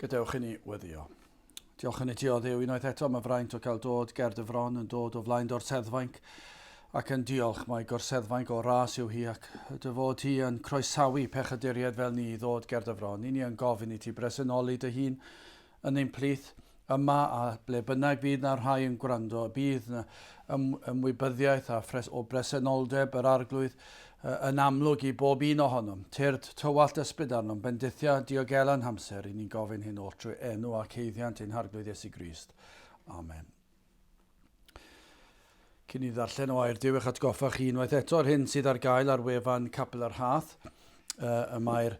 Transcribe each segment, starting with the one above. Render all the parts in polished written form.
Gadewch i ni weddio. Diolch yn i ti o Dduw unwaith eto, mae fraint o cael dod ger dy fron yn dod o flaen dorseddfainc ac yn diolch mae gorseddfainc o ras yw hi ac dy fod hi yn croesawu pechaduriaid fel ni i ddod ger dy fron. Ni yn gofyn i ti bresynoli dy hun yn ein plith yma a ble bynnag bydd na'r rhai yn gwrando, bydd na ymwybyddiaeth a o bresenoldeb yr arglwydd yn amlwg i bob un ohonom. Tyrd tywallt ysbryd arnom, bendithia diogelan hamser, i ni'n gofyn hyn oll trwy enw ac heiddiant ein harglwydd Iesu Grist. Amen. Cyn i ddarllen o air Duw eich atgoffa chi unwaith eto'r hyn sydd ar gael ar wefan Nghapel yr Rhath. Mae'r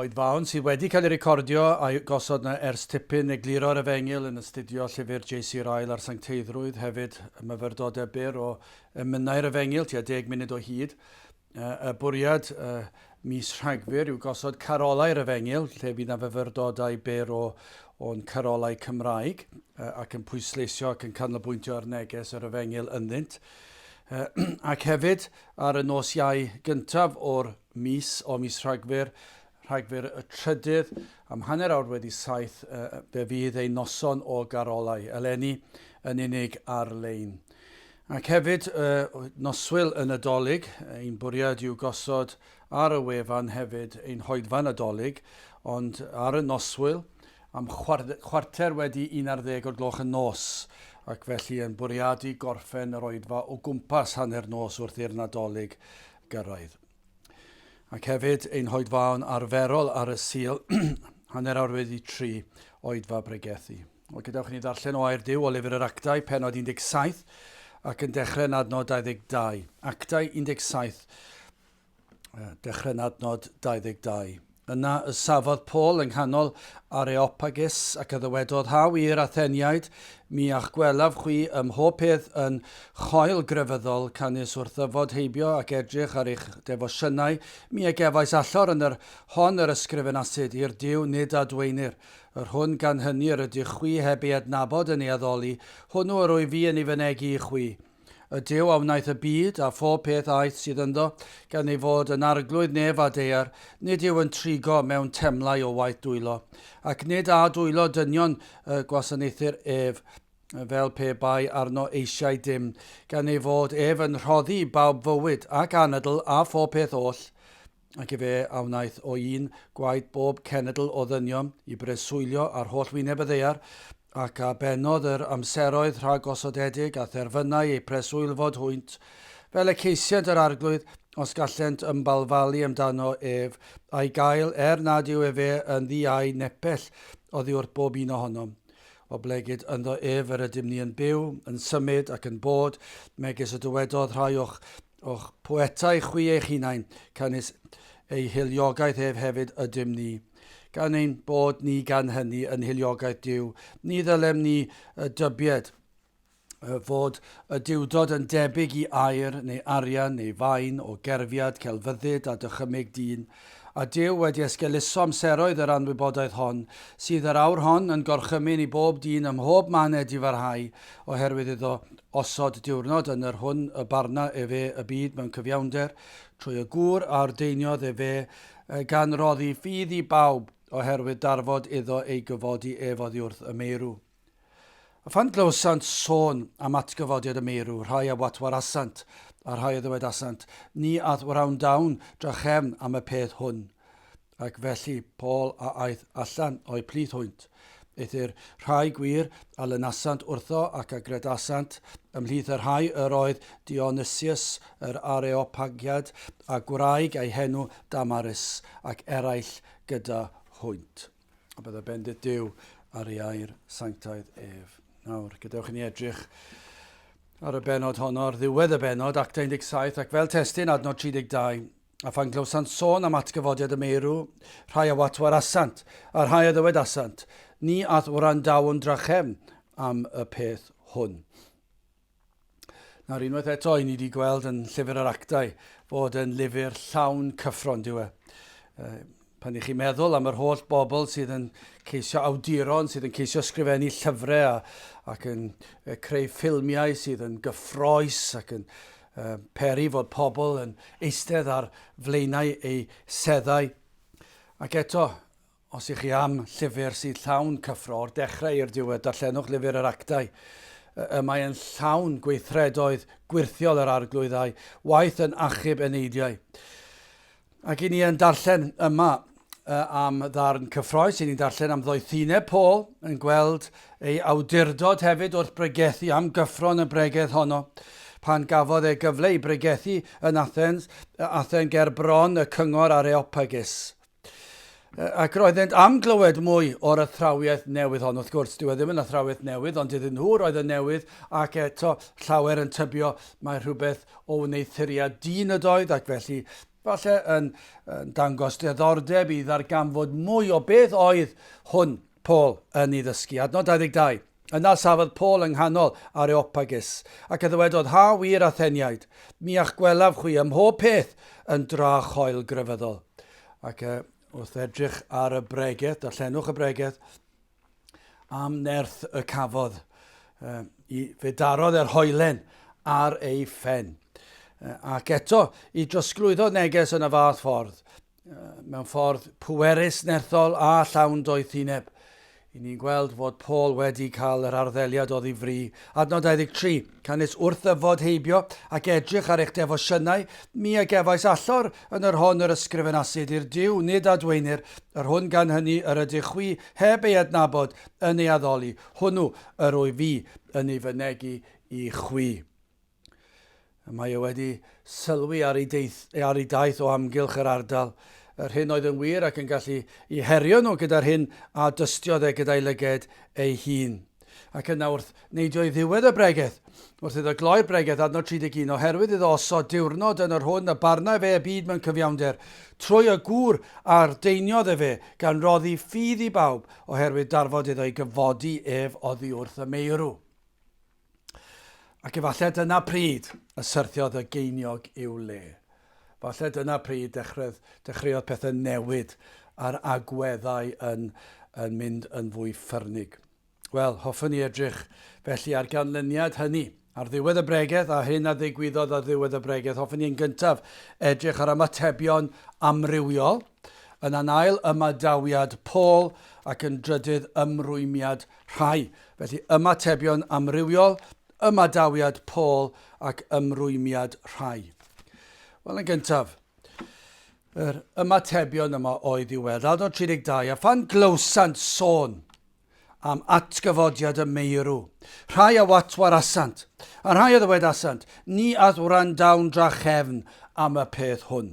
oedfawn sydd wedi cael ei recordio a gosod na ers tipyn egluro'r Efengil yn astudio llyfr J.C. Ryle ar Sancteiddrwydd, hefyd y myfyrdodau byr o emynau'r Efengil, tua 10 munud o hyd. Y bwriad mis Rhagfyr yw gosod carolau'r Efengil, lle bydd na fyfyrdodau byr o'n carolau Cymraeg ac yn pwysleisio ac yn canolbwyntio ar neges yr Efengil ynddynt. Ac hefyd ar y nos Iau gyntaf o'r mis Rhagfyr, Rhagfyr y trydydd, am hanner awr wedi 7, fe fydd ei noson o garolau, eleni yn unig ar-lein. Ac hefyd noswyl y Nadolig, ein bwriad yw gosod ar y wefan hefyd ein hoedfan Nadolig, ond ar y noswyl am chwarter wedi 11 o'r gloch y nos, ac felly yn bwriadu gorffen yr oedfa o gwmpas hanner nos wrth i'r Nadolig gyrraedd. Ac hefyd ein hoedfawn arferol ar y Sul, hanner awr wedi 3 oedfa bregethu. O gadewch ni ddarllen o air Duw o lyfr yr Actau, penod 17, ac yn dechrau'n adnod 22. Actau 17, dechrau'n adnod 22. Yna safodd Paul yng nghanol Areopagus ac y ddywedodd haw i'r Atheniaid, mi a'ch gwelaf chwi ym mhob peth yn choel grefyddol canys wrth ddyfod heibio ac edrych ar eich defosiynau, mi a gefais allor yn hon yr ysgrifenasid i'r Duw nid adweinir. Yr hwn gan hynny yr ydych chwi heb ei adnabod yn ei addoli, hwnnw yr wyf fi yn ei fynegu i chwi. Y Duw a wnaeth y byd a phob peth aeth sydd ynddo, gan ei fod yn arglwydd nef a dear, nid yw yn trigo mewn temlau o waith dwylo, ac nid a dwylo dynion gwasanaethu'r ef, fel pe bai arno eisiau dim, gan ei fod ef yn rhoddi bawb fywyd ac anadl a phob peth oll, ac i fe a wnaeth o un gwaed bob cenedl o ddynion i breswylio ar holl wyneb y ddear, ac a benodd yr amseroedd rhag osodedig a therfynau eu preswylfod hwynt, fel y ceisiant yr arglwydd os gallent ymbalfalu amdano ef, a'i gael nad yw efe yn ddiau nepell oddi wrth bob un ohonom. O blegyd ynddo ef yr ydym ni yn byw, yn symud ac yn bod, megis y dywedodd rhai o'ch poetau chwi eich hunain, canys ei hiliogaeth ef hefyd ydym ni. Gan ein bod ni gan hynny yn hiliogaeth Duw, ni ddylem ni dybied fod y diwdod yn debyg i air neu arian neu fain o gerfiad, celfyddyd a dychymyg dyn, a Duw wedi esgeuluso amseroedd yr anwybodaeth hon, sydd yr awr hon yn gorchymyn i bob dyn ym mhob maned i farhau, oherwydd iddo osod diwrnod yn yr hwn y barna efe y byd mewn cyfiawnder, trwy y gŵr a'r deiniodd efe gan roddi ffydd i bawb, oherwydd darfod iddo ei gyfodi ef oddi wrth y meirw. A phan glywsant sôn am atgyfodiad y meirw, rhai a watwarasant a rhai a ddywedasant, ni ath wrawndawn drachem am y peth hwn. Ac felly Paul a aeth allan o'i plith hwynt. Eithyr rhai gwir a lynasant wrtho ac a gredasant, ymhlith y rhai yr oedd Dionysius yr Areopagiad a gwraig ei henw Damaris ac eraill gyda hwynt. A bydda bendith Duw ar ei air sanctaidd ef. Nawr, gadewch ni edrych ar y benod honno, ar ddiwedd y benod, Actau 17, ac fel testyn adnod 32, a phan glywsant sôn am atgyfodiad y meirw, rhai a watwarasant, a rhai a ddywedasant, ni ath wrandawn drachem am y peth hwn. Nawr, unwaith eto, ni wedi gweld yn llyfr yr Actau fod yn lyfr llawn cyffron, diwe. Pan i chi meddwl am yr holl bobl sydd yn ceisio awduron, sydd yn ceisio sgrifennu llyfrau ac yn creu ffilmiau sydd yn gyffroes ac yn peri fod pobl yn eistedd ar flaenau eu seddau. Ac eto, os ych chi am llyfr sydd llawn cyffro o'r dechrau i'r diwedd, darllenwch lyfr yr Actau. Mae'n llawn gweithredoedd gwirthiol yr arglwyddau, waith yn achub eneidiau. Ac i ni yn darllen yma am ddarn cyffroes, i ni'n darllen am ddoethineb Paul, yn gweld ei awdurdod hefyd wrth bregethu am gyffro'n y bregeth honno, pan gafodd ei gyfle i bregethu yn Athen ger bron y cyngor Areopagus. Ac roeddent am glywed mwy o'r athrawiaeth newydd hon. Wrth gwrs, dyw e ddim yn athrawiaeth newydd, ond iddyn nhw roedd y newydd, ac eto llawer yn tybio mae rhywbeth o wneithuriad dyn ydoedd, ac felly falle yn dangos diddordeb i ddarganfod mwy o beth oedd hwn Paul yn ei ddysgu. Adnod 22. Yna safodd Paul yng nghanol Areopagus, ac yddywedodd, ha wir Atheniaid, mi a'ch gwelaf chwi ym mhob peth yn dra choel grefyddol. Ac wrth edrych ar y bregeth, darllenwch y bregeth, am nerth y cafodd, i fedarodd yr hoelen ar ei ffen. Ac eto, i drosglwyddo neges yn y fath ffordd, mewn ffordd pwerus nerthol a llawn doethineb. I ni'n gweld fod Paul wedi cael yr arddeliad o ddifri. Adnod 23, canis wrth yfod heibio ac edrych ar eich defosiynau, mi a gefais allor yn yr hon yr ysgrifenasid i'r diw, nid adweinir, yr hwn gan hynny yr ydych chwi heb ei adnabod yn ei addoli. Hwnnw yr o'i fi yn ei fynegu i chwi. Mae e wedi sylwi ar ei daith o amgylch yr ardal. Yr hyn oedd yn wir ac yn gallu i herio nhw gyda'r hyn a dystiodd e gyda'i lyged ei hun. Ac yna wrth neidio i ddiwedd y bregeth, wrth iddo gloi'r bregeth adnod 31, oherwydd iddo osod diwrnod yn yr hwn y barna fe y byd mewn cyfiawnder, trwy y gŵr a'r deiniodd e fe gan roddi ffydd i bawb, oherwydd darfod iddo i gyfodi ef oddi wrth y meirw. Ac efallai dyna pryd y syrthiodd y geiniog i'w le. Falle dyna pryd dechreuodd pethau newid a'r agweddau yn mynd yn fwy ffyrnig. Wel, hoffwn ni edrych felly ar ganlyniad hynny ar ddiwedd y bregeth a hyn a ddigwyddodd ar ddiwedd y bregeth. Hoffwn ni yn gyntaf edrych ar ymatebion amrywiol, yn anail ymadawiad Paul ac yn drydydd ymrwymiad rhai. Felly ymatebion amrywiol, ymadawiad Paul ac ymrwymiad rhai. Wel, yn gyntaf, yr ymatebion yma oedd i weld. Adnod 32, a phan glywsant sôn am atgyfodiad y meirw, rhai a watwar asant, a rhai a ddywed asant, ni ath wrandawn dra chefn am y peth hwn.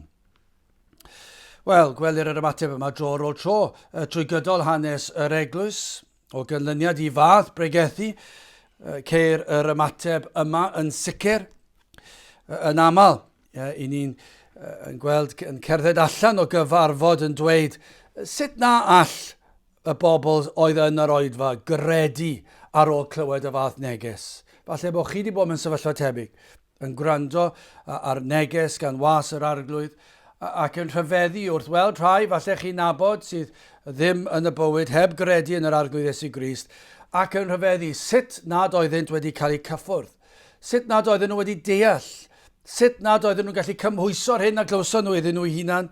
Wel, gwelir yr ymateb yma dro ar ôl tro, trwy gydol hanes yr eglwys, o ganlyniad i fath bregethu, ceir yr ymateb yma yn sicr, yn aml. I ni'n gweld yn cerdded allan o gyfarfod yn dweud sut na all y bobl oedd yn yr oedfa gredu ar ôl clywed y fath neges. Falle bod chi wedi bod mewn sefyllfa tebyg yn gwrando ar neges gan was yr arglwydd ac yn rhyfeddu wrth weld rhai falle chi'n nabod sydd ddim yn y bywyd heb gredu yn yr arglwydd Iesu Grist ac yn rhyfeddu sut nad oeddent wedi cael eu cyffwrdd, sut nad oedden nhw wedi deall, sut nad oedden nhw'n gallu cymhwyso'r hyn a glywson nhw iddyn nhw hunan,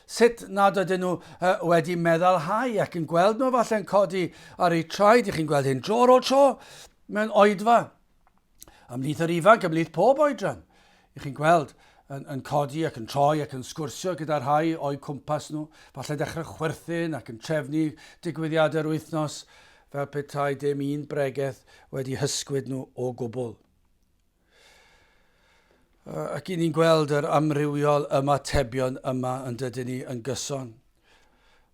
sut nad oedden nhw wedi meddalhau ac yn gweld nhw falle'n codi ar eu traed. I chi'n gweld hyn dro ar ôl tro mewn oedfa. Ymlith yr ifanc, ymlith pob oedran. I chi'n gweld yn codi ac yn troi ac yn sgwrsio gyda'r rhai o'i cwmpas nhw, falle dechrau chwerthin ac yn trefnu digwyddiadau'r wythnos fel petai dim un bregeth wedi hysgwyd nhw o gwbl. Ac i ni'n gweld yr amrywiol ymatebion yma yn dydyn ni yn gyson.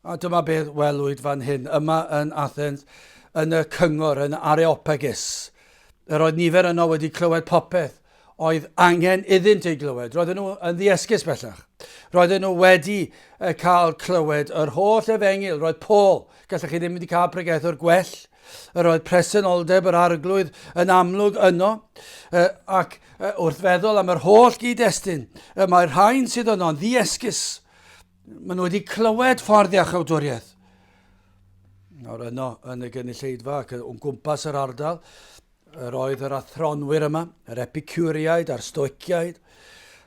A dyma beth welwyd fan hyn, yma yn Athens, yn y cyngor, yn Areopagus. Yr oedd nifer yno wedi clywed popeth, oedd angen iddynt ei glywed. Roedden nhw yn ddiesgus bellach. Roedden nhw wedi cael clywed yr holl efengil. Roedd Paul, gallech chi ddim wedi cael pregethwr gwell. Yr oedd presenoldeb yr arglwydd yn amlwg yno, ac wrth feddwl am yr holl gyd-destun, mae'r rhain sydd yno'n ddiesgus. Maen nhw wedi clywed fforddi a chawdwriaeth. Nawr yno, yn y gynulleidfa ac o'n gwmpas yr ardal, yr oedd yr athronwyr yma, yr epicwriaid a'r stoiciaid,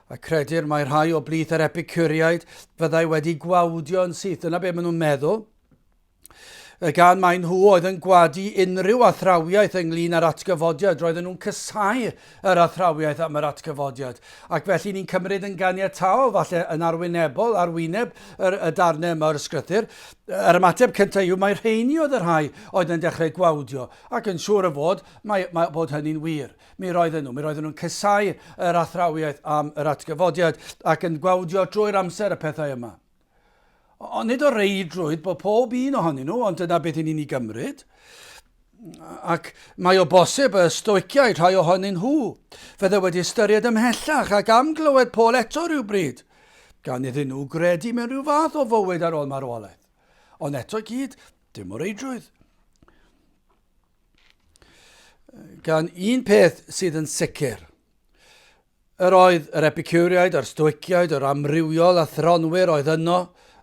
a credir mae rhai o blith yr epicwriaid fyddai wedi gwawdio'n syth. Dyna be maen nhw'n meddwl. Gan mae nhw oedd yn gwadu unrhyw athrawiaeth ynglyn â'r atgyfodiad, roedden nhw'n cysau yr athrawiaeth am yr atgyfodiad. Ac felly ni'n cymryd yn ganiataol, falle yn arwynebol, arwyneb y darnau yma o'r ysgrythyr. Yr ymateb cyntaf yw mae rheini oedd yr rhai oedd yn dechrau gwawdio. Ac yn siŵr o fod, bod hynny'n wir. Mi roedden nhw'n cysau yr athrawiaeth am yr atgyfodiad ac yn gwawdio drwy'r amser y pethau yma. Ond nid o reidrwydd bod pob un ohonyn nhw, ond dyna beth ni'n ei gymryd. Ac mae o bosib y stoiciaid rhai ohonyn nhw. Fydde wedi ystyried ymhellach ac am glywed Paul eto rhywbryd. Gan iddyn nhw gredu mewn rhyw fath o fywyd ar ôl marwolaeth. Ond eto gyd, dim o reidrwydd. Gan un peth sydd yn sicr. Yr oedd yr epicwriaid, yr stoiciaid, yr amrywiol a thronwyr oedd yno,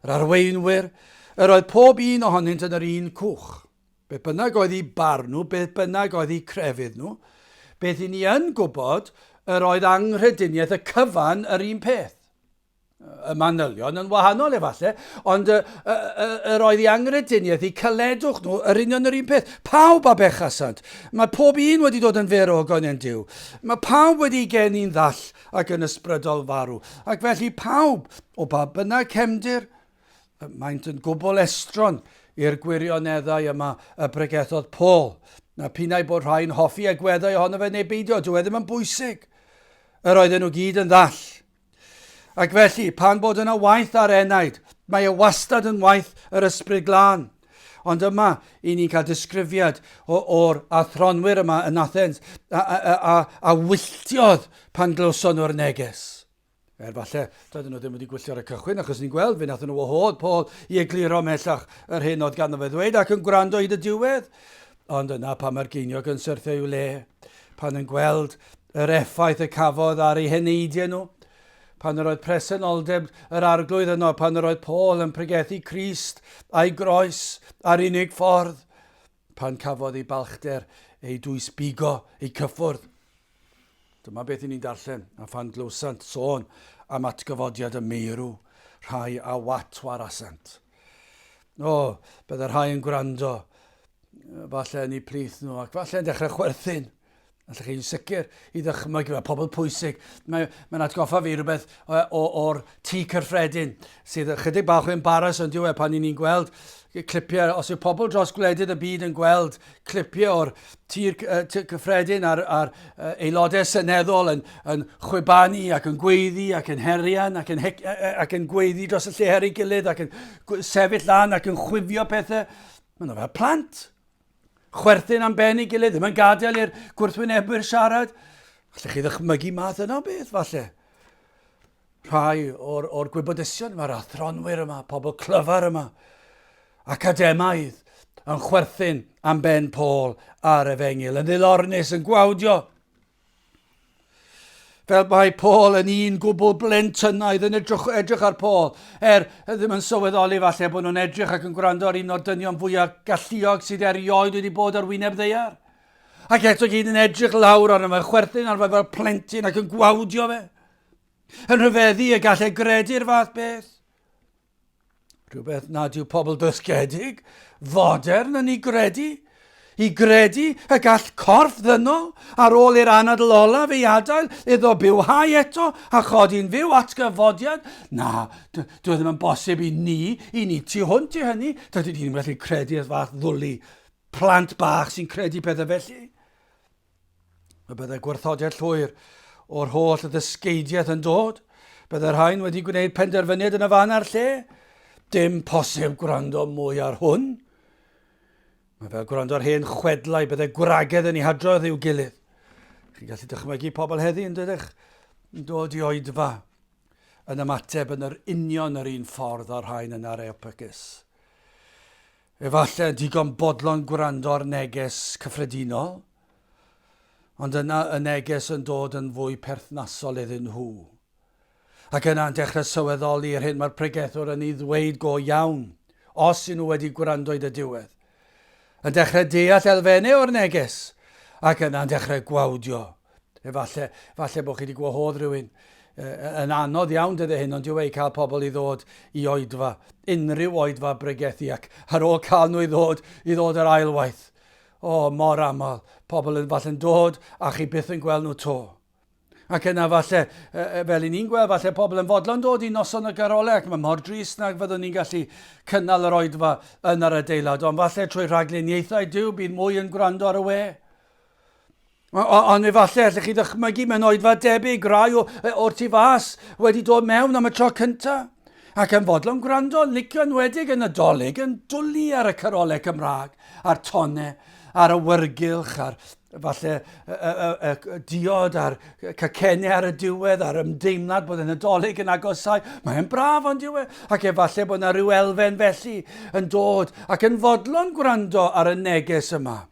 yr arweinwyr, yr oedd pob un ohonynt yn yr un cwch. Beth bynnag oedd ei barn nhw, beth bynnag oedd ei crefydd nhw, beth i ni yn gwybod, yr oedd anghrediniaeth y cyfan yr un peth. Y manylion yn wahanol efallai, ond yr oedd ei anghrediniaeth, ei cyledwch nhw, yr union yr un peth. Pawb a bechasant. Mae pob un wedi dod yn ferogon yn Duw. Mae pawb wedi genu'n ddall ac yn ysbrydol farw. Ac felly pawb, o ba bynnag cefndir, maent yn gwbl estron i'r gwirioneddau yma y bregethodd Paul. Na pinnau bod rhai'n hoffi agweddau ohono fe neu beidio, dyw e ddim yn bwysig. Yr oedden nhw gyd yn ddall. Ac felly, pan bod yna waith ar enaid, mae e wastad yn waith yr ysbryd glân. Ond yma, i ni'n cael disgrifiad o'r athronwyr yma yn Athens a wylltiodd pan glywson nhw'r neges. Falle, dydyn nhw ddim wedi gwylltio ar y cychwyn, achos ni'n gweld fe nathon nhw wahodd Paul i egluro mellach yr hyn oedd ganddo fe ddweud ac yn gwrando hyd y diwedd. Ond yna pan mae'r geiniog yn syrthio i'w le, pan yn gweld yr effaith y cafodd ar eu heneidiau nhw, pan yr oedd presenoldeb yr arglwydd yno, pan yr oedd Paul yn pregethu Crist a'i groes ar unig ffordd, pan cafodd ei balchder ei dwys bigo, ei cyffwrdd. Dyma beth i ni'n darllen, a phan glwsant sôn am atgyfodiad y meirw, rhai a wat warasant. Byddai rhai yn gwrando, falle yn eu plith nhw, ac falle yn dechrau chwerthin. Allech chi'n sicr i ddychmygu, mae pobl pwysig. Mae'n atgoffa fi rhywbeth o'r tŷ cyffredin, sydd chydig bach o embaras yn diwedd pan ni'n gweld clipiau, os yw pobl dros gwledydd y byd yn gweld clipiau o'r tŷ cyffredin a'r aelodau seneddol yn chwibanu ac yn gweiddi ac yn herian ac yn gweiddi dros y lle her ei gilydd ac yn sefyll lan ac yn chwifio pethau. Mae'n fel plant. Chwerthin am ben ei gilydd, ddim yn gadael i'r gwrthwynebwyr siarad. Allech chi ddychmygu math yna beth, falle. Rhai o'r gwybodysion yma, yr athronwyr yma, pobl clyfar yma, academaidd yn chwerthin am ben Paul ar Efengil, yn ddilornus, yn gwawdio. Fel mae Paul yn un gwbl blentynaidd yn edrych ar Paul, ddim yn sylweddoli falle bod nhw'n edrych ac yn gwrando ar un o'r dynion fwyaf galluog sydd erioed wedi bod ar wyneb ddeiar. Ac eto gyd yn edrych lawr arno fe, chwerthin ar fe fel plentyn ac yn gwawdio fe. Yn rhyfeddu y gallai gredu'r fath beth. Rhywbeth nad yw pobl dysgedig, fodern yn ei gredu. I gredu y gall corff ddynol ar ôl i'r anadl olaf ei adael iddo bywhau eto a chodi'n fyw atgyfodiad. Na, dwi ddim yn bosib i ni tu hwnt i hynny. Dydy ni'n gallu credu y fath ddwlu plant bach sy'n credu pethau felly. Mae byddai gwarthodiad llwyr o'r holl ddysgeidiaeth yn dod. Byddai'r rhain wedi gwneud penderfyniad yn y fan ar lle. Dim posib gwrando mwy ar hwn. Mae fel gwrando ar hen chwedlau, byddai gwragedd yn ei hadrodd i'w gilydd. Chi'n gallu dychmygu pobl heddi yn dydych yn dod i oedfa yn ymateb yn yr union yr un ffordd o'r rhain yn Areopagus. Efallai digon bodlon gwrando ar neges cyffredinol, ond yna y neges yn dod yn fwy perthnasol iddyn nhw. Ac yna'n dechrau sylweddoli'r hyn mae'r pregethwr yn ei ddweud go iawn, os y'n nhw wedi gwrando i dy diwedd. Yn dechrau deall elfennau o'r neges, ac yna'n dechrau gwawdio. Falle bod chi wedi gwahodd rhywun yn anodd iawn dydde hyn, ond yw cael pobl i ddod i oedfa, unrhyw oedfa bregethu, ac ar ôl cael nhw i ddod yr ailwaith. Mor aml, pobl yn falle'n dod a chi byth yn gweld nhw to. Ac yna falle, fel i ni'n gweld, falle pobl yn fodlon dod i noson y garoleg, ac mae mor drist na fyddwn ni'n gallu cynnal yr oedfa yn yr adeilad, ond falle trwy rhagluniaethau Duw bydd mwy yn gwrando ar y we. Ond falle, allech chi ddychmygu mewn oedfa debyg, rai o'r tu fas wedi dod mewn am y tro cyntaf, ac yn fodlon gwrando, licio enwedig yn Nadolig, yn dwlu ar y caroleg Cymraeg, a'r tonau, ar y wyrgylch, ar falle diod, ar cacennau ar y diwedd, ar ymdeimlad bod y Nadolig yn agosau. Mae'n braf ond diwedd, ac falle bod yna rhyw elfen felly yn dod ac yn fodlon gwrando ar y neges yma.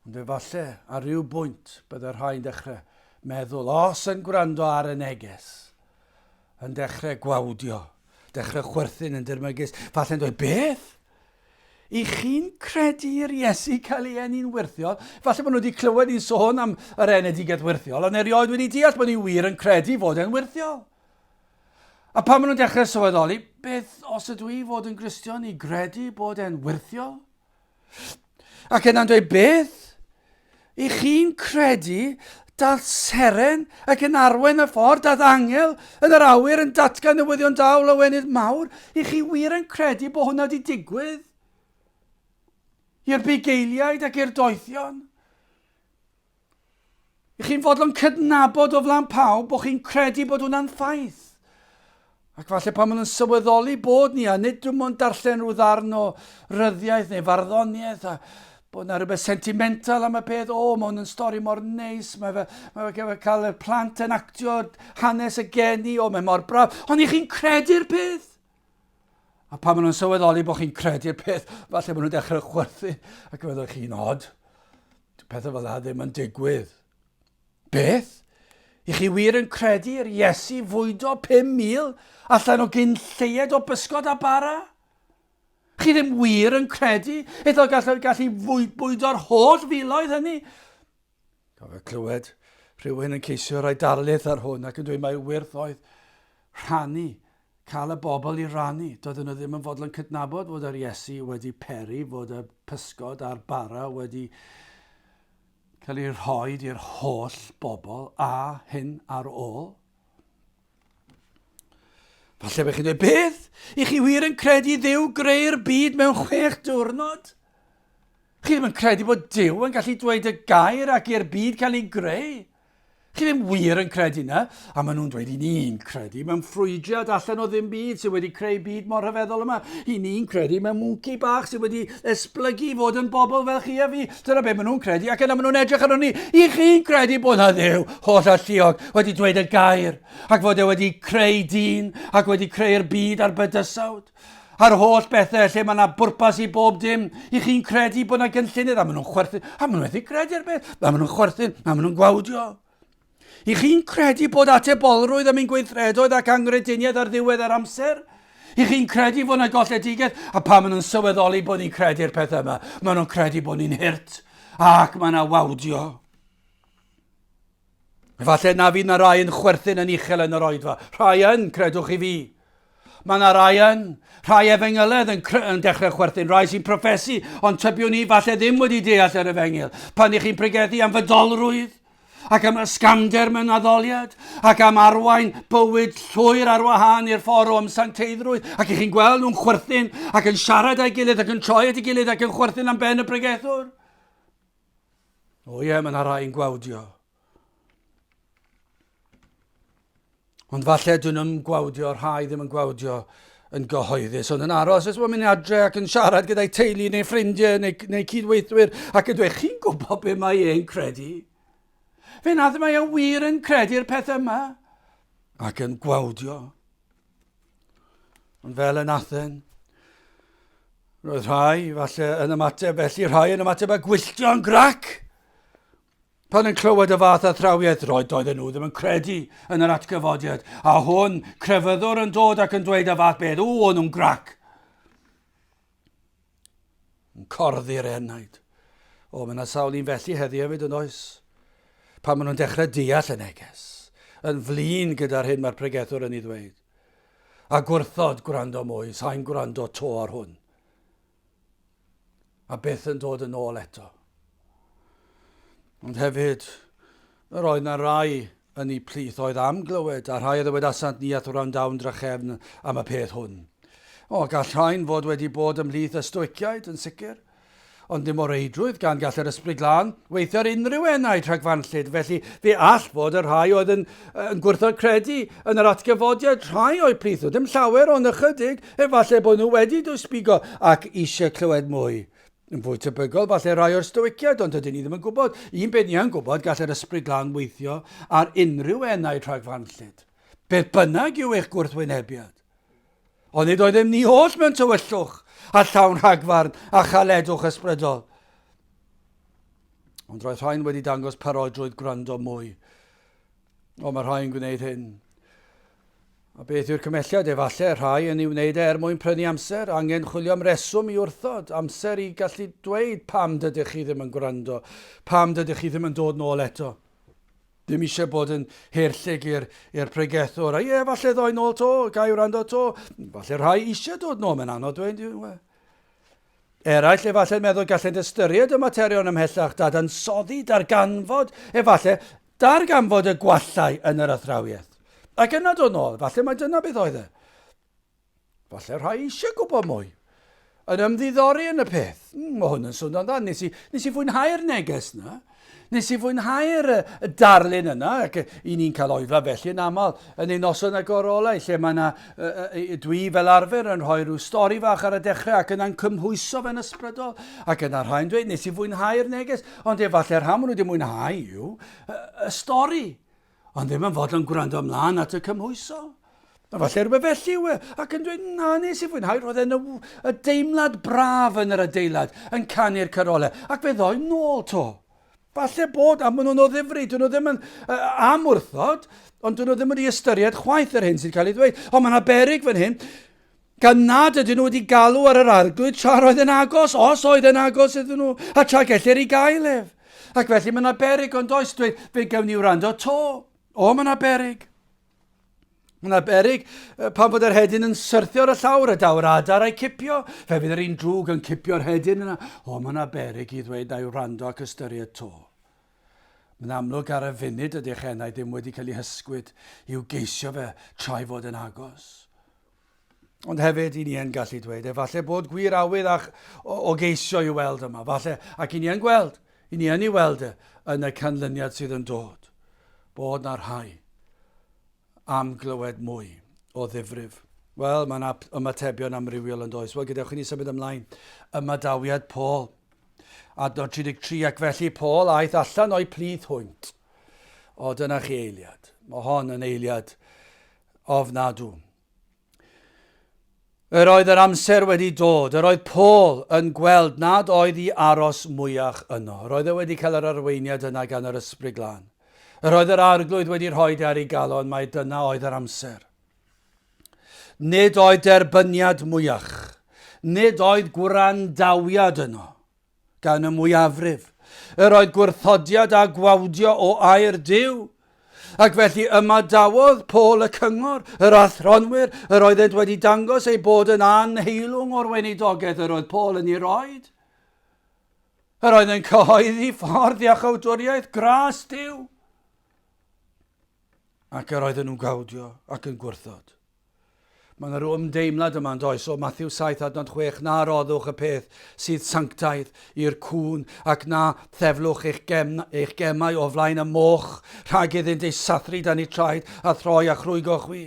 Ond falle ar ryw bwynt byddai'r rhai'n dechrau meddwl, os yn gwrando ar y neges, yn dechrau gwawdio, dechrau chwerthin yn dyrmygus, falle'n dweud, beth? I chi'n credu'r Iesu cael ei enni'n wirthiol? Falle bod nhw wedi clywed i'n sôn am yr enedigedd wirthiol, ond erioed wedi deall bod ni wir yn credu fod e'n wirthiol. A pan maen nhw'n dechrau sylweddoli, beth os ydw i fod yn Gristion i gredu bod e'n wirthiol? Ac yna'n dweud, beth? I chi'n credu dath seren ac yn arwen y ffordd, dath angel yn yr awyr yn datgan newyddion da o lawenydd mawr? I chi wir yn credu bod hwnna wedi digwydd? I'r bugeiliaid ac i'r doethion? I chi'n fodlon cydnabod o flaen pawb bod chi'n credu bod hwnna'n ffaith? Ac falle pan maen nhw'n sylweddoli bod ni, a nid dim ond darllen rhyw ddarn o ryddiaeth neu farddoniaeth, a bod yna rhywbeth sentimental am y peth, mae hwn yn stori mor neis, mae fe cael y plant yn actio hanes y geni, mae mor braf, ond i chi'n credu'r peth? A pan maen nhw'n sylweddoli bod chi'n credu'r peth, falle maen nhw'n dechrau chwerthu, ac meddwl chi'n od. Pethau fel yna ddim yn digwydd. Beth? I chi wir yn credu'r Iesu fwydo 5,000 allan o gyn lleied o bysgod a bara? Chi ddim wir yn credu iddo gallu bwydo'r holl filoedd hynny? Gofio clywed rhywun yn ceisio rhoi darlith ar hwn ac yn dweud mae wirth oedd rhannu, cael y bobl i rannu. Doedden nhw ddim yn fodlon cydnabod fod yr Iesu wedi peri, fod y pysgod a'r bara wedi cael ei rhoi i'r holl bobl a hyn ar ôl. Falle bych chi'n dweud, beth? I chi wir yn credu Dduw greu'r byd mewn 6 diwrnod? Chi ddim yn credu bod Duw yn gallu dweud y gair ac i'r byd cael ei greu? Chi ddim wir yn credu yna, a maen nhw'n dweud i ni'n credu mewn ffrwydiad allan o ddim byd sydd wedi creu byd mor rhyfeddol yma. I ni'n credu mewn mwnci bach sydd wedi esblygu fod yn bobl fel chi a fi. Dyna be maen nhw'n credu, ac yna maen nhw'n edrych ar ni. I chi'n credu bod na Dduw holl alluog wedi dweud y gair, ac fod e wedi creu dyn, ac wedi creu'r byd a'r bydysawd. A'r holl bethau lle mae yna bwrpas i bob dim. I chi'n credu bod yna gynllunydd, a maen nhw'n chwerthin, a maen nhw'n wedi credu'r beth, a maen nhw'n chwerthin, a maen nhw'n gwawdio. I chi'n credu bod atebolrwydd am ein gweithredoedd ac angrediniaeth ar ddiwedd yr amser? I chi'n credu bod yna golledigaeth? A pan maen nhw'n sylweddoli bod ni'n credu'r pethau yma, maen nhw'n credu bod ni'n hirt ac maen nhw'n wawdio. Falle na fydd yna rai yn chwerthin yn uchel yn yr oedfa. Rhai yn, credwch i fi. Mae yna rhai efengyledd yn dechrau chwerthin, rai sy'n proffesu, ond tybiwn ni falle ddim wedi deall yr efengyl. Pan i chi'n pregethu am fydolrwydd, ac am ysgamder mewn addoliad, ac am arwain bywyd llwyr ar wahân i'r ffordd o ymsancteiddrwydd, ac i chi'n gweld nhw'n chwerthin, ac yn siarad â'i gilydd, ac yn troi at ei gilydd, ac yn chwerthin am ben y pregethwr. Mae yna rhai'n gwawdio. Ond falle dyn nhw'n gwawdio, rhai ddim yn gwawdio yn gyhoeddus, ond yn aros, os mae'n mynd adre ac yn siarad gyda'i teulu neu ffrindiau neu cydweithwyr, ac yn dweud, chi'n gwybod be mae e'n credu? Fe nad mae e'n wir yn credu'r peth yma, ac yn gwawdio. Ond fel yn Athen, roedd rhai, falle yn ymateb, felly rhai yn ymateb a gwylltio yn grac. Pan yn clywed y fath athrawiaeth, doedden nhw ddim yn credu yn yr atgyfodiad, a hwn, crefyddwr yn dod ac yn dweud y fath beth, o'n nhw'n grac. Yn corddi'r enaid. Mae yna sawl un felly heddi hefyd yn oes. Pan maen nhw'n dechrau deall y neges, yn flin gyda'r hyn mae'r pregethwr yn ei ddweud. A gwrthod gwrando mwy, sa'n gwrando to ar hwn. A beth yn dod yn ôl eto. Ond hefyd, yr oedd na rai yn ei plith oedd am glywed, a rhai oedd wedi asant ni at wrandawn drachefn am y peth hwn. Gall rhain fod wedi bod ymhlith y stoiciaid yn sicr, ond dim o reidrwydd gan gall yr ysbryd glân weithio ar unrhyw enaid rhag fanllid, felly fe all fod y rhai oedd yn gwrthod credu yn yr atgyfodiad rhai o'i plith, dim llawer ond ychydig, efallai bod nhw wedi dwysbigo ac eisiau clywed mwy. Yn fwy tebygol, falle rai o'r stowiciad, ond ydyn ni ddim yn gwybod. Un beth ni yn gwybod, gall yr ysbryd glân weithio ar unrhyw enaid rhag fanllid. Beth bynnag yw eich gwrthwynebiad. Ond nid oeddem ni holl mewn tywyllwch a llawn rhagfarn a chaledwch ysbrydol. Ond roedd rhain wedi dangos parodrwydd gwrando mwy. Mae rhain gwneud hyn. A beth yw'r cymhelliad? Efallai rhai yn ei wneud mwyn prynu amser, angen chwilio am reswm i wrthod, amser i gallu dweud pam dydych chi ddim yn gwrando, pam dydych chi ddim yn dod nôl eto. Dim eisiau bod yn herllig i'r pregethwr. Efallai ddoi nôl to, gai wrando to. Efallai rhai eisiau dod nôl, mae'n anodd dweud. Eraill efallai meddwl gallent ystyried y materion ymhellach dadansoddi, darganfod, efallai darganfod y gwallau yn yr athrawiaeth. Ac yna dod nôl, falle mae dyna beth oedd e. Falle rhai eisiau gwybod mwy. Yn ymddiddori yn y peth. Mae hwn yn swnio'n dda. Nes i fwynhau'r neges yna. Nes i fwynhau'r darlun yna. Ac i ni'n cael oedfa felly yn aml yn ei noson agorolau. Lle mae yna dwi fel arfer yn rhoi rhyw stori fach ar y dechrau ac yna'n cymhwyso fe'n ysbrydol. Ac yna rhai'n dweud, nes i fwynhau'r neges. Ond efallai rhan nhw wedi mwynhau yw y stori. Ond ddim yn fod yn gwrando ymlaen at y cymhwyso. A falle rhywbeth felly yw e. Ac yn dweud, na, nes i fwynhau, roedd e'n y deimlad braf yn yr adeilad, yn canu'r carolau. Ac fe ddoi nôl to. Falle bod, a maen nhw'n o ddifri, dyn nhw ddim yn amwrthod, ond dyn nhw ddim wedi ystyried chwaith yr hyn sy'n cael ei ddweud. Ond mae'n beryg fan hyn, gan nad ydyn nhw wedi galw ar yr arglwydd tra roedd yn agos, os oedd yn agos iddyn nhw, a tra gellir i gaelef. Ac felly mae'n beryg, ond oes dweud, fe gewn ni wrando to. Mae'n beryg. Mae'n beryg pan fod yr hedyn yn syrthio'r y llawr, y dawr adar a'i cipio. Fe fydd yr un drwg yn cipio'r hedyn yna. Mae'n beryg i ddweud na i'w rando ac ystyried to. Mae'n amlwg ar y funud ydych enau ddim wedi cael ei hysgwyd i'w geisio fe troi fod yn agos. Ond hefyd i ni yn gallu dweud, efallai bod gwir awydd o geisio i'w weld yma. Falle, ac i ni yn gweld, i ni yn ei weld yn y canlyniad sydd yn dod. Bod na'r rhai am glywed mwy o ddifrif. Wel, mae'n ymatebion amrywiol yn does. Wel, gadewch i ni symud ymlaen. Ymadawiad Paul. Adnod 33, ac felly Paul aeth allan o'i plith hwynt. Dyna chi eiliad. Mae hon yn eiliad ofnadw. Yr oedd yr amser wedi dod. Yr oedd Paul yn gweld nad oedd i aros mwyach yno. Yr oedd wedi cael yr arweiniad yna gan yr ysbryd glân. Yr oedd yr arglwydd wedi rhoi ar ei galon, mae dyna oedd yr amser. Nid oedd derbyniad mwyach, nid oedd gwrandawiad yno, gan y mwyafrif. Yr oedd gwrthodiad a gwawdio o air Duw. Ac felly ymadawodd Paul y cyngor, yr athronwyr, yr oedd wedi dangos ei bod yn anheilwng o'r weinidogaeth yr oedd Paul yn ei roed. Yr oedd yn cyhoeddi ffordd a chawdwriaeth gras Duw. Ac yr oedden nhw'n gawdio ac yn gwrthod. Mae yna rhyw ymdeimlad yma'n does o Matthew 7 adnod 6, na roddwch y peth sydd sanctaidd i'r cwn ac na theflwch eich gemau o flaen y moch rhag iddynt ei sathru dan ei traed a throi a chrwygo chwi.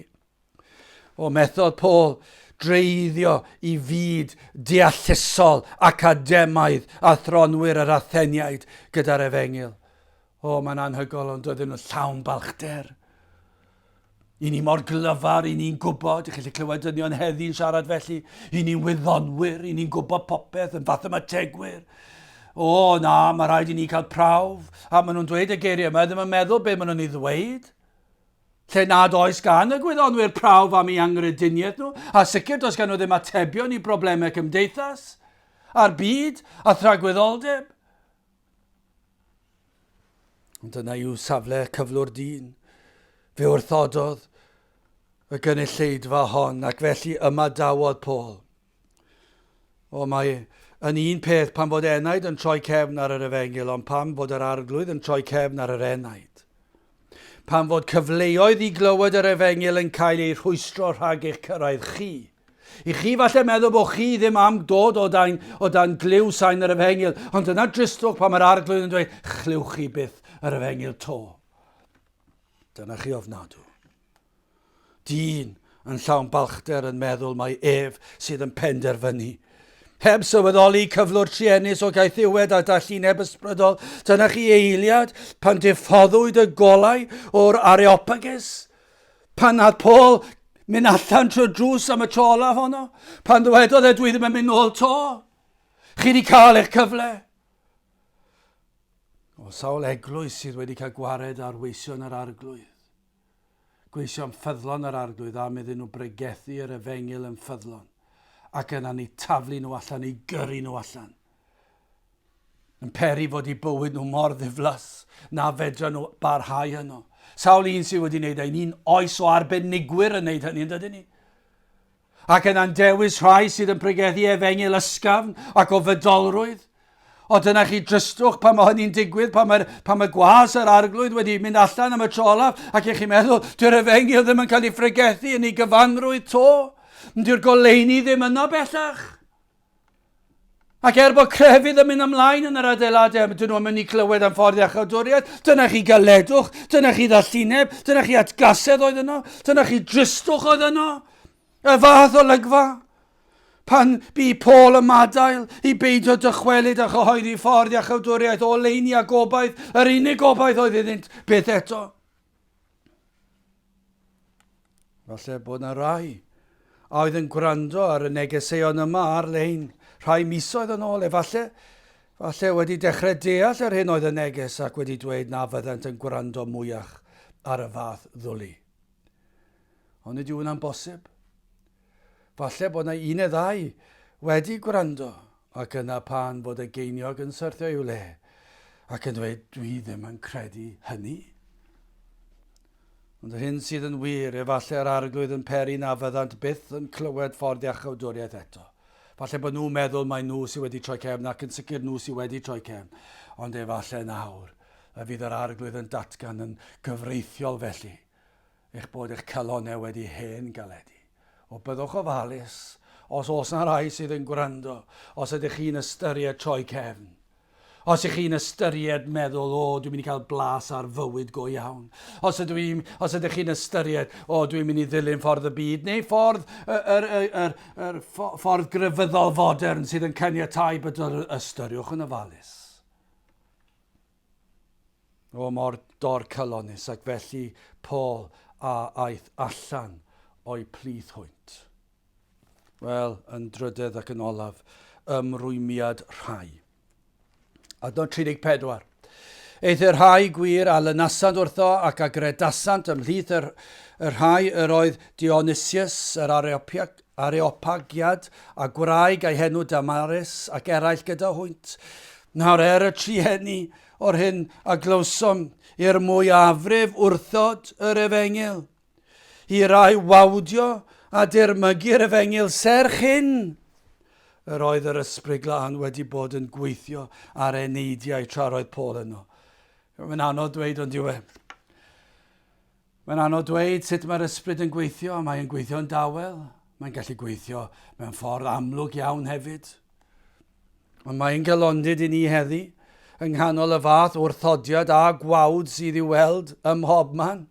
Methodd Paul dreiddio i fyd deallusol academaidd a thronwyr yr Atheniaid gyda'r Efengyl. Mae'n anhygol ond doedden nhw'n llawn balchder. I ni mor glyfar, i ni'n gwybod, i chi'n clywed dynion heddi'n siarad felly, i ni'n wyddonwyr, i ni'n gwybod popeth yn fath ymategwyr. Na, mae rhaid i ni cael prawf, a maen nhw'n dweud y geiriau yma, ddim yn meddwl beth maen nhw'n ei ddweud. Lle nad oes gan y gwyddonwyr prawf am ei angrediniaeth nhw, a sicr does gan nhw ddim atebion i broblemau cymdeithas, a'r byd, a thragwyddoldeb. Ond dyna yw safle cyflwr dyn. Fe wrthododd y gynulleidfa hon ac felly ymadawodd Paul. O mae yn un peth pan fod enaid yn troi cefn ar yr efengil, ond pan fod yr arglwydd yn troi cefn ar yr enaid. Pan fod cyfleoedd i glywed yr efengil yn cael ei rhwystro rhag eich cyrraedd chi. I chi falle meddwl bod chi ddim am dod o dan gliw sain yr efengil, ond dyna dristwch pan mae'r arglwydd yn dweud, chlywch chi byth yr efengil to. Dyna chi ofnadw. Dyn yn llawn balchder yn meddwl mae ef sydd yn penderfynu. Heb sylweddoli cyflwr triennus o gaeth ddiwed a dallineb ysbrydol, dyna chi eiliad pan diffoddwyd y golau o'r Areopagus. Pan nad Paul mynd allan trwy'r drws am y tro olaf honno, pan ddywedodd dwi ddim yn mynd nôl to. Chi wedi cael eich cyfle. O sawl eglwys sydd wedi cael gwared ar weithio yn yr arglwydd. Gweithio am ffyddlon yr arglwydd am iddyn nhw bregethu yr efengil yn ffyddlon. Ac yna ni taflu nhw allan, ni gyrru nhw allan. Yn peri fod i bywyd nhw mor ddiflas na fedra nhw barhau yno. Sawl un sydd wedi wneud ein un oes o arbenigwyr yn wneud hynny, yn dydyn ni? Ac yna'n dewis rhai sydd yn pregethu efengil ysgafn ac o fydolrwydd. O dyna chi drystwch pan mae hynny'n digwydd, pan mae gwas yr arglwydd wedi mynd allan am y tro olaf, ac eich chi'n meddwl, dyw'r efengil ddim yn cael ei phregethu yn ei gyfanrwydd to. Dyw'r goleuni ddim yno bellach. Ac bod crefydd yn mynd ymlaen yn yr adeiladau, dyn nhw'n mynd i clywed am ffordd iachawdwriaeth, dyna chi galedwch, dyna chi ddallineb, dyna chi atgasedd oedd yno, dyna chi dristwch oedd yno, y fath o lygfa. Pan bu Paul y madael i beidio dychwelyd a chyhoeddi ffordd iachawdwriaeth o leini a gobaith, yr unig gobaith oedd iddynt beth eto. Falle bod yna rai a oedd yn gwrando ar y negeseuon yma ar-lein rhai misoedd yn ôl, falle wedi dechrau deall ar hyn oedd y neges ac wedi dweud na fyddant yn gwrando mwyach ar y fath ddwlu. Ond ydy hwnna'n bosib? Falle bod yna un neu ddau wedi gwrando ac yna pan fod y geiniog yn syrthio i'w le ac yn dweud dwi ddim yn credu hynny. Ond y hyn sydd yn wir, efallai'r arglwydd yn peri na fyddant byth yn clywed ffordd iachawdwriaeth eto. Falle bod nhw'n meddwl mae nhw sydd wedi troi cefn ac yn sicr nhw sydd wedi troi cefn. Ond efallai nawr, y fydd yr arglwydd yn datgan yn gyfreithiol felly, eich bod eich calonau wedi hen galedu. O byddwch ofalus, os oes yna rai sydd yn gwrando, os ydych chi'n ystyried troi cefn. Os ydych chi'n ystyried meddwl, dwi'n mynd i cael blas ar fywyd go iawn. Os ydych chi'n ystyried, dwi'n mynd i ddilyn ffordd y byd, neu ffordd grefyddol fodern sydd yn caniatáu bod ystyriwch yn ofalus. O mor dorcylonus ac felly Paul a aeth allan o'i plith hwynt. Wel, yn drydydd ac yn olaf, ymrwymiad rhai. Adnod 34. Eith yr rhai gwir a lynasant wrtho ac agredasant ymhlith yr rhai yr oedd Dionysius, yr Areopagiad, a gwraig a'i henw Damaris ac eraill gyda hwynt. Nawr y trihenni o'r hyn a glywsom i'r mwyafrif wrthod yr efengil. I rai wawdio a dirmygu'r efengil serch hyn. Yr oedd yr ysbryd glân wedi bod yn gweithio ar eneidiau tra roedd Paul yno. Mae'n anodd dweud ond diwe. Mae'n anodd dweud sut mae'r ysbryd yn gweithio, mae'n gweithio'n dawel. Mae'n gallu gweithio mewn ffordd amlwg iawn hefyd. Ond mae'n galondid i ni heddi yng nghanol y fath wrthodiad a gwawd sydd i weld ym mhobman.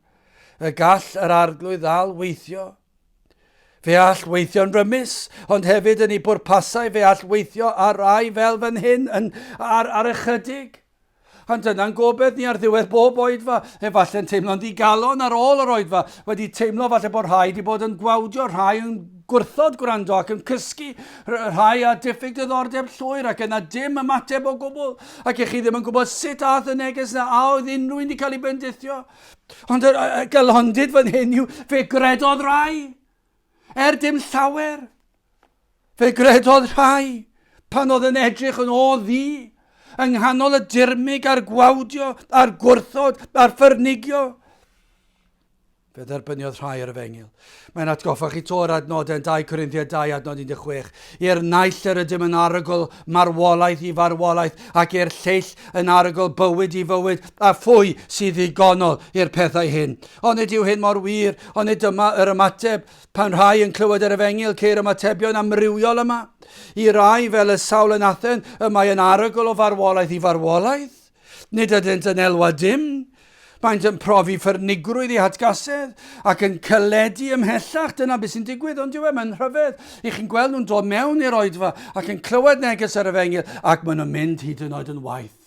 Y gall yr arglwydd ddal weithio. Fe all weithio'n rymus, ond hefyd yn ei bwrpasau fe all weithio ar rai fel fan hyn ar ychydig. Ond dyna'n gobeith ni ar ddiwedd bob oedfa, efallai'n teimlo'n digalon ar ôl yr oedfa, wedi teimlo falle bod rhai wedi bod yn gwawdio, rhai yn gwrthod gwrando ac yn cysgu, rhai a diffyg diddordeb llwyr ac yna dim ymateb o gwbl, ac eich chi ddim yn gwybod sut ath y neges na a oedd unrhyw un wedi cael ei bendithio. Ond y galondid fan hyn yw fe gredodd rai. Dim llawer. Fe gredodd rhai pan oedd yn edrych yn o ddi yng nghanol y dirmig a'r gwawdio, a'r gwrthod, a'r ffyrnigio. Fe dderbyniodd rhai ar y fengil. Mae'n atgoffa chi to'r adnodau 2 Corinthiaid 2 adnod 16. I'r naill yr ydym yn arogl marwolaeth i farwolaeth ac i'r lleill yn arogl bywyd i fywyd a phwy sydd ddigonol i'r pethau hyn. Ond ydyw hyn mor wir, ond dyma yr ymateb pan rhai yn clywed yr efengil ceir ymatebion amrywiol yma. I rai fel y sawl yn Athen y mae yn arogl o farwolaeth i farwolaeth. Nid ydynt yn elwa dim. Maent yn profi ffyrnigrwydd i hatgasedd ac yn cyledu ymhellach. Dyna beth sy'n digwydd, ond dyw e'n rhyfedd. I chi'n gweld nhw'n dod mewn i'r oedfa ac yn clywed neges ar y fengil ac maen nhw'n mynd hyd yn oed yn waith.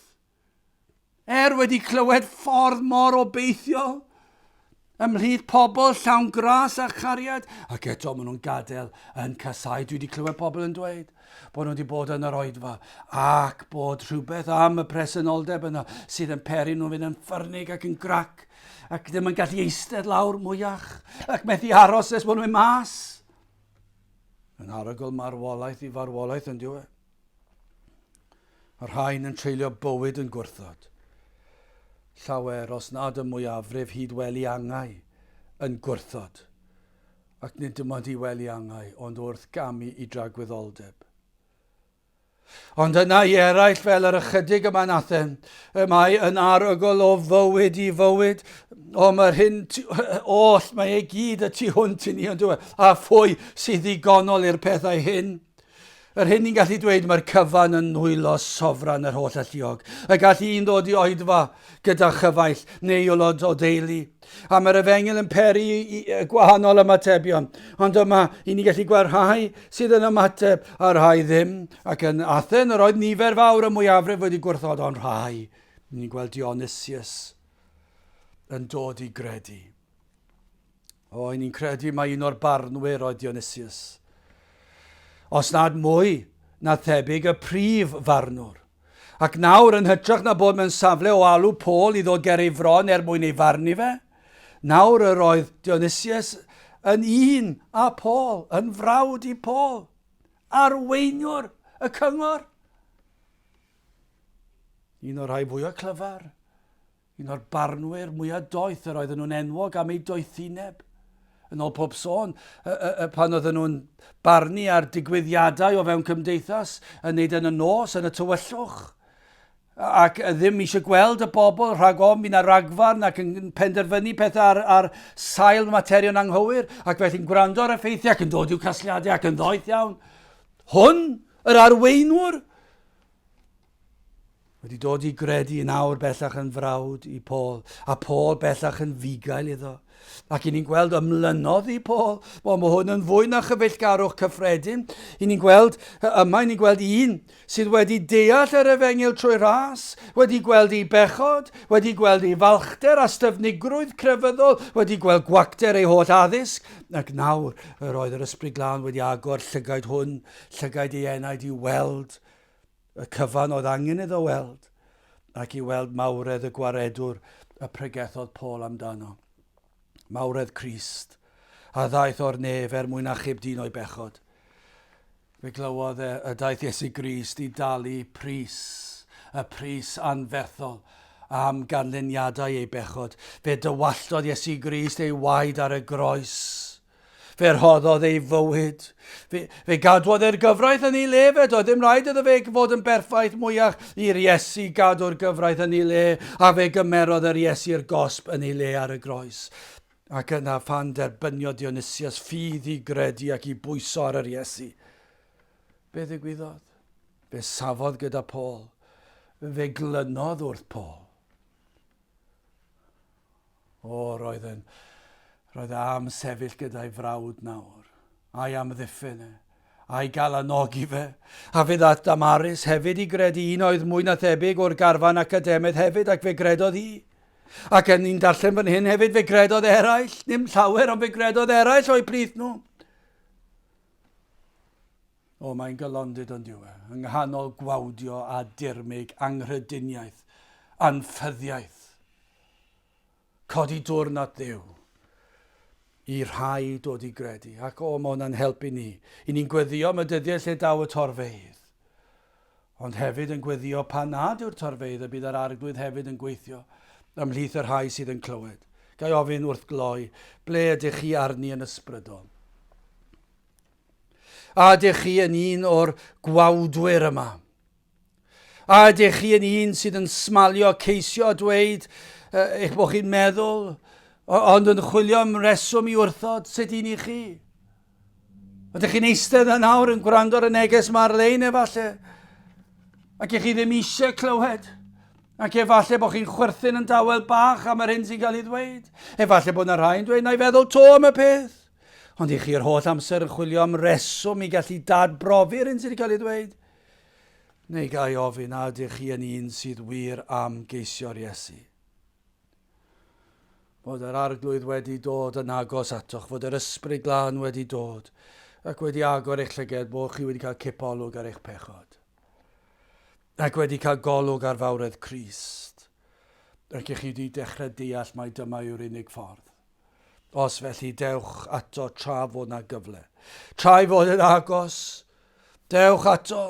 Wedi clywed ffordd mor obeithiol ymhlith pobl llawn gras a chariad ac eto maen nhw'n gadael yn casau. Dwi wedi clywed pobl yn dweud bod nhw wedi bod yn yr oedfa ac bod rhywbeth am y presenoldeb yna sydd yn peri nhw fynd yn ffyrnig ac yn grac ac ddim yn gallu eistedd lawr mwyach ac methu aros nes bod nhw'n mas. Yn arogl marwolaeth i farwolaeth yn diwedd. Mae'r rhain yn treulio bywyd yn gwrthod. Llawer os nad y mwyafrif hyd weli angau yn gwrthod. Ac nid dim ond i weli angau, ond wrth gamu i dragwyddoldeb. Ond yna i eraill fel yr ychydig yma'n Athen, y mae yn arogl o fywyd i fywyd, o mae'r hyn oll, mae ei gyd y tu hwnt i ni, ond a phwy sydd ddigonol i'r pethau hyn. Yr hyn ni'n gallu dweud mae'r cyfan yn nwylo sofran yr holl alluog. Y gallu un ddod i oedfa gyda chyfaill neu olod o deulu. A mae'r efengil yn peri gwahanol ymatebion. Ond yma, i ni gallu gweld rhai sydd yn ymateb a rhai ddim. Ac yn Athen, yr oedd nifer fawr y mwyafrif wedi gwrthod, ond rhai. Ni'n gweld Dionysius yn dod i gredu. Ni'n credu mae un o'r barnwyr oedd Dionysius. Os nad mwy na thebyg y prif farnwr. Ac nawr yn hytrach na bod mewn safle o alw Paul i ddod ger ei fron mwyn ei farnu fe, nawr yr oedd Dionysius yn un a Paul, yn frawd i Paul, arweiniwr y cyngor. Un o'r rhai fwyaf clyfar, un o'r barnwyr mwyaf doeth yr oedden nhw'n enwog am ei doethineb. Yn ôl pob sôn, pan oedden nhw'n barnu ar digwyddiadau o fewn cymdeithas, yn neud yn y nos, yn y tywyllwch, ac ddim eisiau gweld y bobl rhag ofn fy'n ar ragfarn ac yn penderfynu pethau ar sail materion anghywir, ac felly'n gwrando ar effeithiau ac yn dod i'w casliadau ac yn ddoeth iawn. Hwn, yr arweinwr, wedi dod i gredu nawr bellach yn frawd i Paul, a Paul bellach yn fugail iddo. Ac i ni'n gweld ymlynodd i Paul, mae hwn yn fwy na chyfeillgarwch cyffredin. I ni'n gweld un sydd wedi deall yr efengil trwy ras, wedi gweld ei bechod, wedi gweld ei falchder a styfnigrwydd crefyddol, wedi gweld gwacter ei holl addysg, ac nawr yr oedd yr ysbryd glân wedi agor llygaid hwn, llygaid ei enaid i weld y cyfan oedd angen iddo weld, ac i weld mawredd y gwaredwr y pregethodd Paul amdano. Mawredd Crist, a ddaeth o'r nef mwyn achub dyn o'i bechod. Fe glywodd y daeth Iesu Grist i dalu pris, y pris anferthol am ganlyniadau ei bechod. Fe dywallodd Iesu Grist ei waed ar y groes. Fe rhoddodd ei fywyd. Fe gadwodd e'r gyfraith yn ei le fe. Doedd ddim rhaid iddo fe fod yn berffaith mwyach i'r Iesu gadw'r gyfraith yn ei le, a fe gymerodd yr Iesu'r gosb yn ei le ar y groes. Ac yna phan derbynio Dionysius ffydd i gredu ac i bwyso ar yr Iesu. Be ddigwyddodd? Fe safodd gyda Paul. Fe glynodd wrth Paul. Roedd am sefyll gyda'i frawd nawr. A'i am ddiffyn e. A'i gael anogi fe. A fe ddaeth Damaris hefyd i gredu. Un oedd mwy na thebyg o'r garfan academaidd hefyd ac fe gredodd hi. Ac yn ni'n darllen fan hyn hefyd fe gredodd eraill, ddim llawer ond fe gredodd eraill o'i plith nhw. Mae'n gylondyd ond diwe, yng nghanol gwawdio a dirmig, anghrediniaeth, anffyddiaeth. Codi dwrn at Dduw i rhai dod i gredu. Ac mae hwnna'n helpu ni. I ni'n gweddio am y dyddiau lle daw y torfeidd. Ond hefyd yn gweddio pan nad yw'r torfeidd y bydd yr arglwydd hefyd yn gweithio ymhlith yr rhai sydd yn clywed. Gai ofyn wrth gloi, ble ydych chi arni yn ysbrydol? A ydych chi yn un o'r gwawdwyr yma? A ydych chi yn un sydd yn smalio ceisio a dweud eich bod chi'n meddwl, ond yn chwilio am reswm i wrthod, sut un i chi? Ydych chi'n eistedd yn nawr yn gwrando ar y neges Mar-lein efallai? Ac ych chi ddim eisiau clywed? Ac efallai bod chi'n chwerthin yn dawel bach am yr hyn sy'n cael ei ddweud? Efallai bod yna rhai'n dweud, na i feddwl to am y peth. Ond ych chi'r holl amser yn chwilio am reswm i gallu dadbrofi'r hyn sy'n cael ei ddweud? Neu gai ofyn, a ydych chi yn un sydd wir am geisio'r Iesu? Bod yr arglwydd wedi dod yn agos atoch, fod yr ysbryd glân wedi dod, ac wedi agor eich llyged bod chi wedi cael cipolwg ar eich pechod. Ac wedi cael golwg ar fawredd Crist. Ac chi wedi dechrau deall mai dyma yw'r unig ffordd. Os felly dewch ato tra fod na gyfle. Tra i fod yn agos, dewch ato.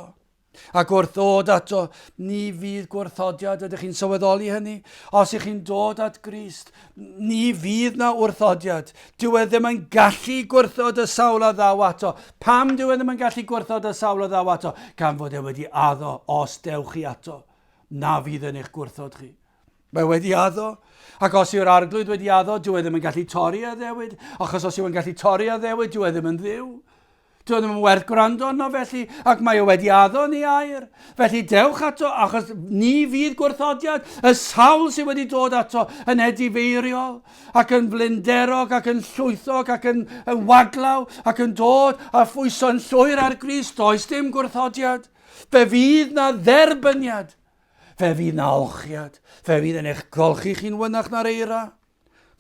Ac wrth ddod ato, ni fydd gwrthodiad, ydych chi'n sylweddoli hynny? Os ych chi'n dod at Grist, ni fydd na wrthodiad. Dyw e ddim yn gallu gwrthod y sawl a ddaw ato. Pam dyw e ddim yn gallu gwrthod y sawl a ddaw ato? Gan fod e wedi addo, os dewch chi ato, na fydd yn eich gwrthod chi. Mae wedi addo. Ac os yw'r arglwydd wedi addo, dyw e ddim yn gallu torri a ddewid. Achos os yw e'n gallu torri a ddewid, dyw e ddim yn ddiw. Dyw e ddim yn werth gwrando arno felly, ac mae o wedi addo ni air. Felly dewch ato, achos ni fydd gwrthodiad, y sawl sydd wedi dod ato yn edifeiriol, ac yn flinderog, ac yn llwythog, ac yn waglaw, ac yn dod a phwyso'n llwyr ar Grist, does dim gwrthodiad. Fe fydd na dderbyniad, fe fydd na olchiad, fe fydd yn eich golchi chi'n wynach na'r eira.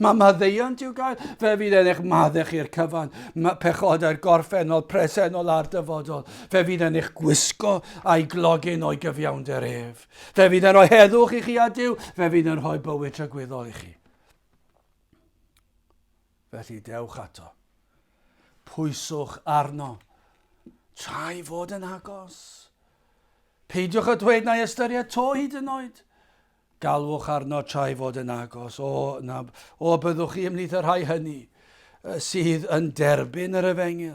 Mae maddeuant i'w gael, fe fydd yn eich maddech i'r cyfan, pechodau'r gorffennol, presennol a'r dyfodol. Fe fydd yn eich gwisgo a'i glogyn o'i gyfiawnder ef. Fe fydd yn rhoi heddwch i chi a Duw, fe fydd yn rhoi bywyd trygwyddol i chi. Felly dewch ato. Pwyswch arno, tra i fod yn agos. Peidiwch a dweud na ystyried to hyd yn oed. Galwch arno tra i fod yn agos. O byddwch chi ymlith yr rhai hynny sydd yn derbyn yr efengil.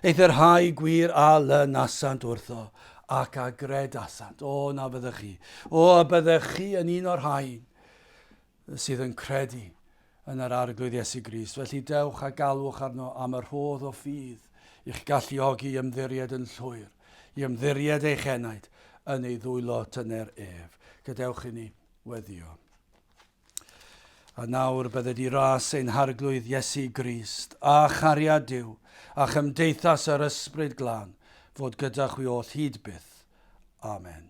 Eith yr rhai gwir a lynasant wrtho ac a gredasant. O na byddwch chi. O byddwch chi yn un o'r rhai sydd yn credu yn yr arglwydd Iesu Grist. Felly dewch a galwch arno am yr rhodd o ffydd i'ch galluogi ymddiried yn llwyr, i ymddiried eich enaid yn ei ddwylo tyner ef. Gadewch i ni weddio. A nawr bydde di ras ein harglwydd Iesu Grist a chariad Duw a chymdeithas yr ysbryd glân fod gyda chwi o hyd byth. Amen.